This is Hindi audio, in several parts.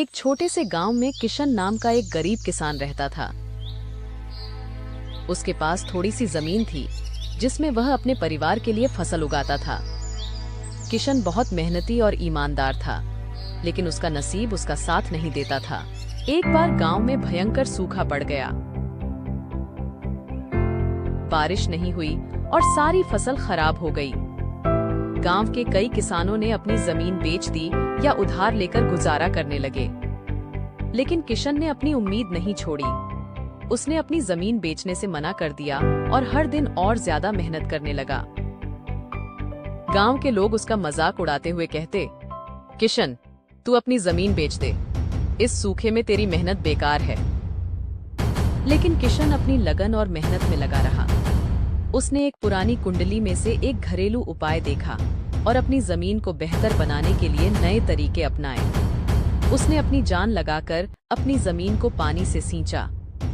एक छोटे से गांव में किशन नाम का एक गरीब किसान रहता था। उसके पास थोड़ी सी जमीन थी जिसमें वह अपने परिवार के लिए फसल उगाता था। किशन बहुत मेहनती और ईमानदार था, लेकिन उसका नसीब उसका साथ नहीं देता था। एक बार गांव में भयंकर सूखा पड़ गया। बारिश नहीं हुई और सारी फसल खराब हो गई। गांव के कई किसानों ने अपनी जमीन बेच दी या उधार लेकर गुजारा करने लगे, लेकिन किशन ने अपनी उम्मीद नहीं छोड़ी। उसने अपनी जमीन बेचने से मना कर दिया और हर दिन और ज्यादा मेहनत करने लगा। गांव के लोग उसका मजाक उड़ाते हुए कहते, किशन, तू अपनी जमीन बेच दे, इस सूखे में तेरी मेहनत बेकार है। लेकिन किशन अपनी लगन और मेहनत में लगा रहा। उसने एक पुरानी कुंडली में से एक घरेलू उपाय देखा और अपनी जमीन को बेहतर बनाने के लिए नए तरीके अपनाए। उसने अपनी जान लगाकर अपनी जमीन को पानी से सींचा,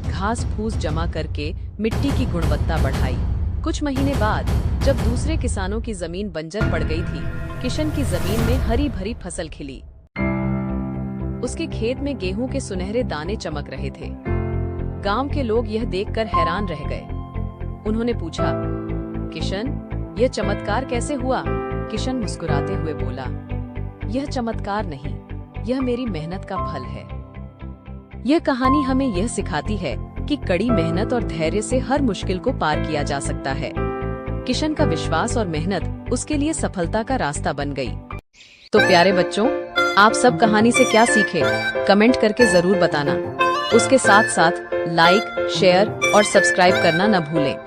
घास फूस जमा करके मिट्टी की गुणवत्ता बढ़ाई। कुछ महीने बाद जब दूसरे किसानों की जमीन बंजर पड़ गई थी, किशन की जमीन में हरी भरी फसल खिली। उसके खेत में गेहूं के सुनहरे दाने चमक रहे थे। गांव के लोग यह देखकर हैरान रह गए। उन्होंने पूछा, किशन, यह चमत्कार कैसे हुआ? किशन मुस्कुराते हुए बोला, यह चमत्कार नहीं, यह मेरी मेहनत का फल है। यह कहानी हमें यह सिखाती है कि कड़ी मेहनत और धैर्य से हर मुश्किल को पार किया जा सकता है। किशन का विश्वास और मेहनत उसके लिए सफलता का रास्ता बन गई। तो प्यारे बच्चों, आप सब कहानी से क्या सीखे? कमेंट करके जरूर बताना। उसके साथ साथ लाइक, शेयर और सब्सक्राइब करना न भूलें।